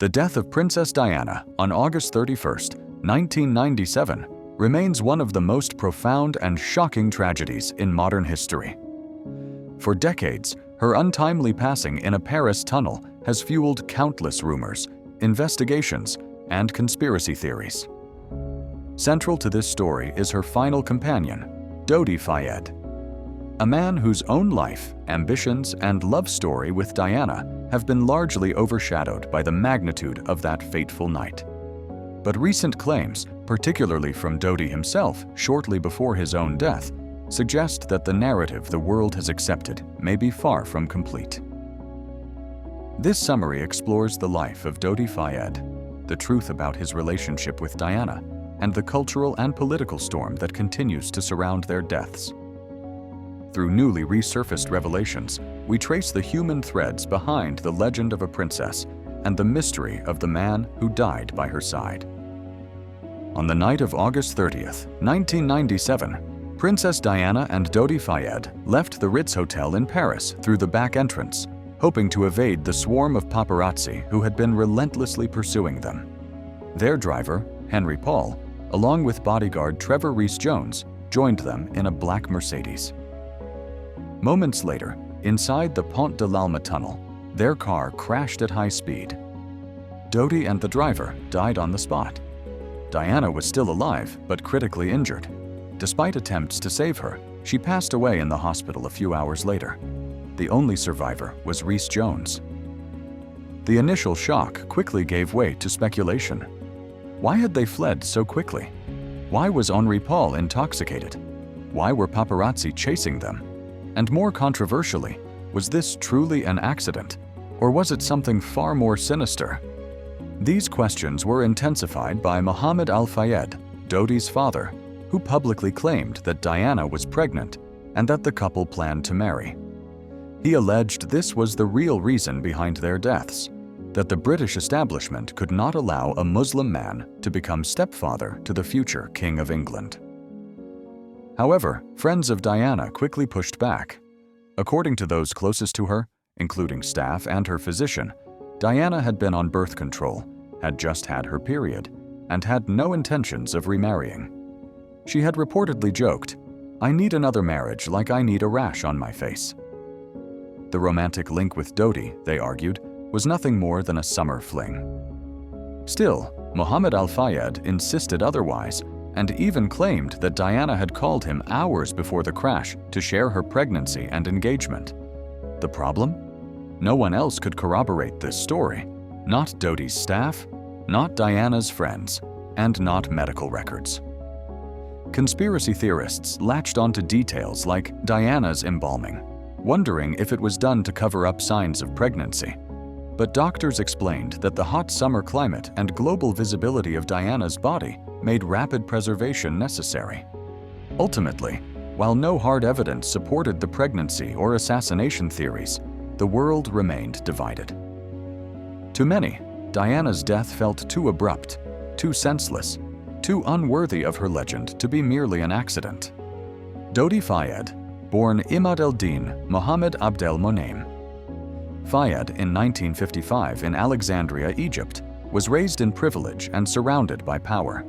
The death of Princess Diana on August 31st, 1997, remains one of the most profound and shocking tragedies in modern history. For decades, her untimely passing in a Paris tunnel has fueled countless rumors, investigations, and conspiracy theories. Central to this story is her final companion, Dodi Fayed, a man whose own life, ambitions, and love story with Diana have been largely overshadowed by the magnitude of that fateful night. But recent claims, particularly from Dodi himself shortly before his own death, suggest that the narrative the world has accepted may be far from complete. This summary explores the life of Dodi Fayed, the truth about his relationship with Diana, and the cultural and political storm that continues to surround their deaths. Through newly resurfaced revelations, we trace the human threads behind the legend of a princess and the mystery of the man who died by her side. On the night of August 30th, 1997, Princess Diana and Dodi Fayed left the Ritz Hotel in Paris through the back entrance, hoping to evade the swarm of paparazzi who had been relentlessly pursuing them. Their driver, Henry Paul, along with bodyguard Trevor Rees-Jones, joined them in a black Mercedes. Moments later, inside the Pont de l'Alma tunnel, their car crashed at high speed. Dodi and the driver died on the spot. Diana was still alive, but critically injured. Despite attempts to save her, she passed away in the hospital a few hours later. The only survivor was Rees-Jones. The initial shock quickly gave way to speculation. Why had they fled so quickly? Why was Henri Paul intoxicated? Why were paparazzi chasing them? And more controversially, was this truly an accident, or was it something far more sinister? These questions were intensified by Mohammed Al-Fayed, Dodi's father, who publicly claimed that Diana was pregnant and that the couple planned to marry. He alleged this was the real reason behind their deaths, that the British establishment could not allow a Muslim man to become stepfather to the future King of England. However, friends of Diana quickly pushed back. According to those closest to her, including staff and her physician, Diana had been on birth control, had just had her period, and had no intentions of remarrying. She had reportedly joked, "I need another marriage like I need a rash on my face." The romantic link with Dodi, they argued, was nothing more than a summer fling. Still, Mohammed Al-Fayed insisted otherwise, and even claimed that Diana had called him hours before the crash to share her pregnancy and engagement. The problem? No one else could corroborate this story. Not Dodi's staff, not Diana's friends, and not medical records. Conspiracy theorists latched onto details like Diana's embalming, wondering if it was done to cover up signs of pregnancy. But doctors explained that the hot summer climate and global visibility of Diana's body made rapid preservation necessary. Ultimately, while no hard evidence supported the pregnancy or assassination theories, the world remained divided. To many, Diana's death felt too abrupt, too senseless, too unworthy of her legend to be merely an accident. Dodi Fayed, born Imad el-Din Mohammed Abdel Monem Fayed in 1955 in Alexandria, Egypt, was raised in privilege and surrounded by power.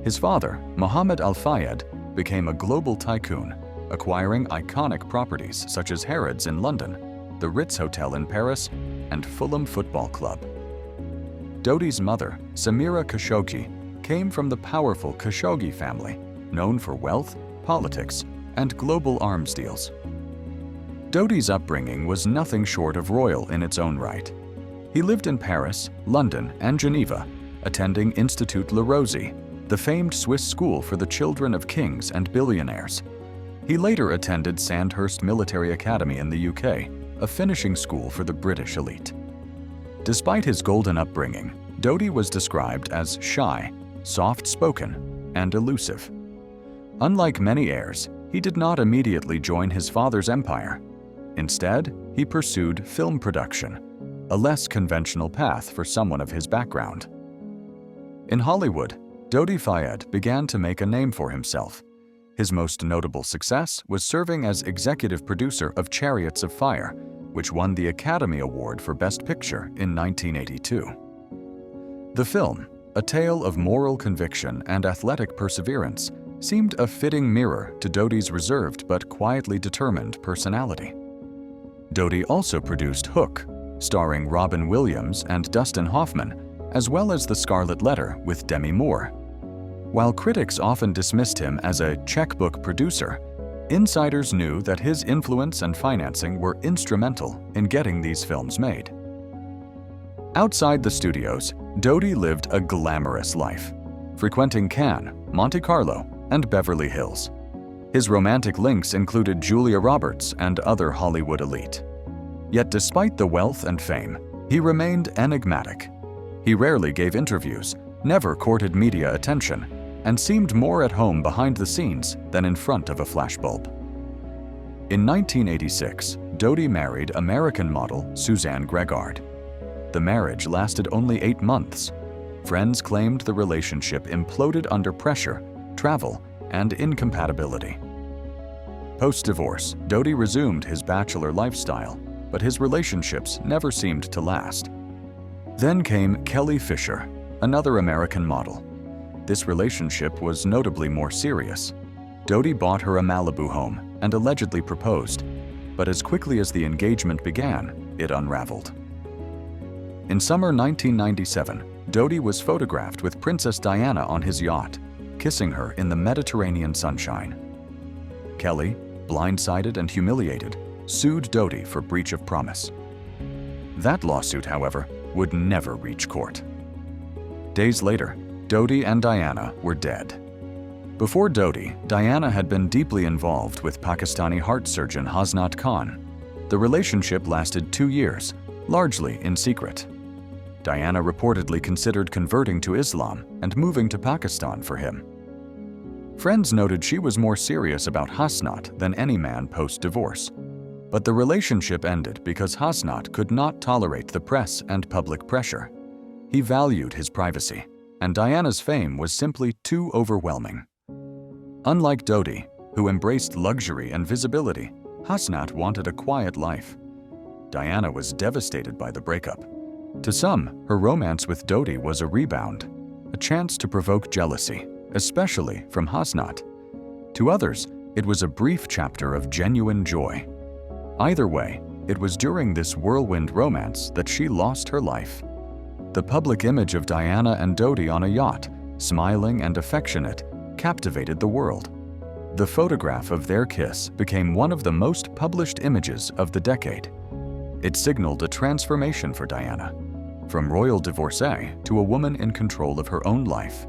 His father, Mohammed Al-Fayed, became a global tycoon, acquiring iconic properties such as Harrods in London, the Ritz Hotel in Paris, and Fulham Football Club. Dodi's mother, Samira Khashoggi, came from the powerful Khashoggi family, known for wealth, politics, and global arms deals. Dodi's upbringing was nothing short of royal in its own right. He lived in Paris, London, and Geneva, attending Institut Le Rosey, the famed Swiss school for the children of kings and billionaires. He later attended Sandhurst Military Academy in the UK, a finishing school for the British elite. Despite his golden upbringing, Dodi was described as shy, soft-spoken, and elusive. Unlike many heirs, he did not immediately join his father's empire. Instead, he pursued film production, a less conventional path for someone of his background. In Hollywood, Dodi Fayed began to make a name for himself. His most notable success was serving as executive producer of Chariots of Fire, which won the Academy Award for Best Picture in 1982. The film, a tale of moral conviction and athletic perseverance, seemed a fitting mirror to Dodi's reserved but quietly determined personality. Dodi also produced Hook, starring Robin Williams and Dustin Hoffman, as well as The Scarlet Letter with Demi Moore. While critics often dismissed him as a checkbook producer, insiders knew that his influence and financing were instrumental in getting these films made. Outside the studios, Dodi lived a glamorous life, frequenting Cannes, Monte Carlo, and Beverly Hills. His romantic links included Julia Roberts and other Hollywood elite. Yet despite the wealth and fame, he remained enigmatic. He rarely gave interviews, never courted media attention, and seemed more at home behind the scenes than in front of a flashbulb. In 1986, Dodi married American model Suzanne Gregard. The marriage lasted only 8 months. Friends claimed the relationship imploded under pressure, travel, and incompatibility. Post-divorce, Dodi resumed his bachelor lifestyle, but his relationships never seemed to last. Then came Kelly Fisher, another American model. This relationship was notably more serious. Dodi bought her a Malibu home and allegedly proposed, but as quickly as the engagement began, it unraveled. In summer 1997, Dodi was photographed with Princess Diana on his yacht, kissing her in the Mediterranean sunshine. Kelly, blindsided and humiliated, sued Dodi for breach of promise. That lawsuit, however, would never reach court. Days later, Dodi and Diana were dead. Before Dodi, Diana had been deeply involved with Pakistani heart surgeon Hasnat Khan. The relationship lasted 2 years, largely in secret. Diana reportedly considered converting to Islam and moving to Pakistan for him. Friends noted she was more serious about Hasnat than any man post-divorce. But the relationship ended because Hasnat could not tolerate the press and public pressure. He valued his privacy, and Diana's fame was simply too overwhelming. Unlike Dodi, who embraced luxury and visibility, Hasnat wanted a quiet life. Diana was devastated by the breakup. To some, her romance with Dodi was a rebound, a chance to provoke jealousy, especially from Hasnat. To others, it was a brief chapter of genuine joy. Either way, it was during this whirlwind romance that she lost her life. The public image of Diana and Dodi on a yacht, smiling and affectionate, captivated the world. The photograph of their kiss became one of the most published images of the decade. It signaled a transformation for Diana, from royal divorcee to a woman in control of her own life.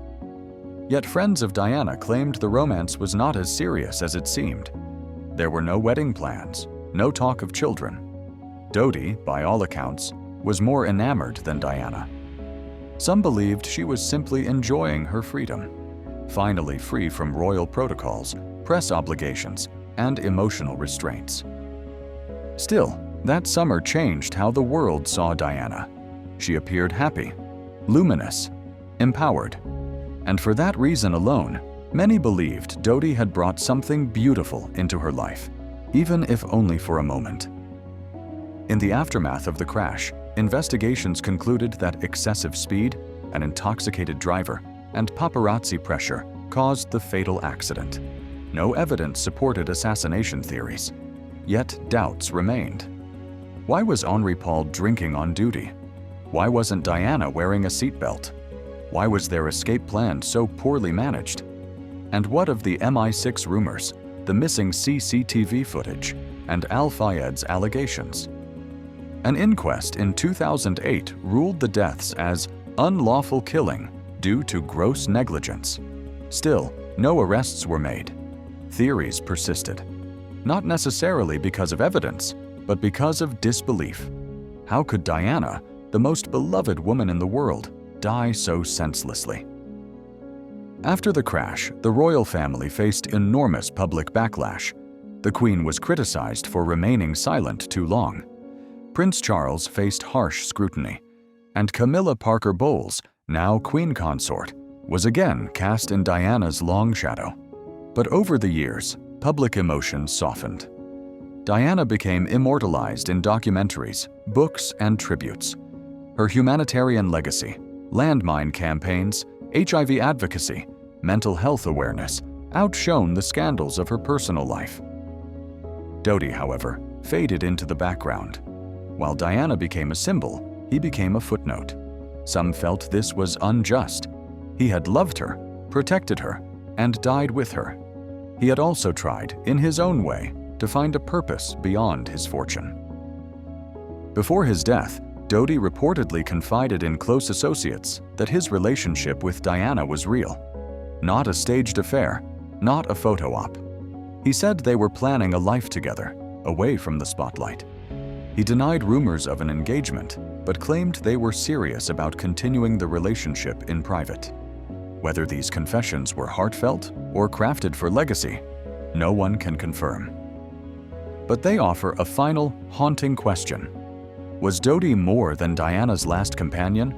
Yet friends of Diana claimed the romance was not as serious as it seemed. There were no wedding plans, no talk of children. Dodi, by all accounts, was more enamored than Diana. Some believed she was simply enjoying her freedom, finally free from royal protocols, press obligations, and emotional restraints. Still, that summer changed how the world saw Diana. She appeared happy, luminous, empowered. And for that reason alone, many believed Dodi had brought something beautiful into her life, even if only for a moment. In the aftermath of the crash, investigations concluded that excessive speed, an intoxicated driver, and paparazzi pressure caused the fatal accident. No evidence supported assassination theories, yet doubts remained. Why was Henri Paul drinking on duty? Why wasn't Diana wearing a seatbelt? Why was their escape plan so poorly managed? And what of the MI6 rumors, the missing CCTV footage, and Al Fayed's allegations? An inquest in 2008 ruled the deaths as unlawful killing due to gross negligence. Still, no arrests were made. Theories persisted, not necessarily because of evidence, but because of disbelief. How could Diana, the most beloved woman in the world, die so senselessly? After the crash, the royal family faced enormous public backlash. The Queen was criticized for remaining silent too long. Prince Charles faced harsh scrutiny, and Camilla Parker Bowles, now Queen Consort, was again cast in Diana's long shadow. But over the years, public emotion softened. Diana became immortalized in documentaries, books, and tributes. Her humanitarian legacy, landmine campaigns, HIV advocacy, mental health awareness outshone the scandals of her personal life. Dodi, however, faded into the background. While Diana became a symbol, he became a footnote. Some felt this was unjust. He had loved her, protected her, and died with her. He had also tried, in his own way, to find a purpose beyond his fortune. Before his death, Dodi reportedly confided in close associates that his relationship with Diana was real. Not a staged affair, not a photo op. He said they were planning a life together, away from the spotlight. He denied rumors of an engagement, but claimed they were serious about continuing the relationship in private. Whether these confessions were heartfelt or crafted for legacy, no one can confirm. But they offer a final, haunting question. Was Dodi more than Diana's last companion?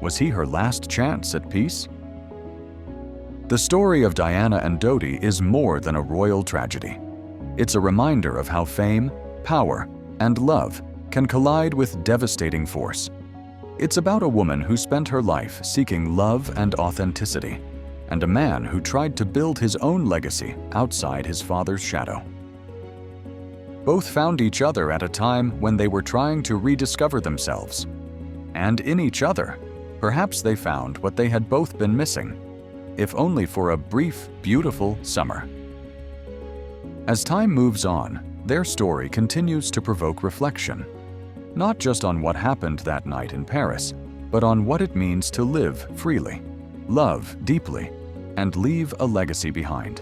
Was he her last chance at peace? The story of Diana and Dodi is more than a royal tragedy. It's a reminder of how fame, power, and love can collide with devastating force. It's about a woman who spent her life seeking love and authenticity, and a man who tried to build his own legacy outside his father's shadow. Both found each other at a time when they were trying to rediscover themselves. And in each other, perhaps they found what they had both been missing, if only for a brief, beautiful summer. As time moves on, their story continues to provoke reflection, not just on what happened that night in Paris, but on what it means to live freely, love deeply, and leave a legacy behind.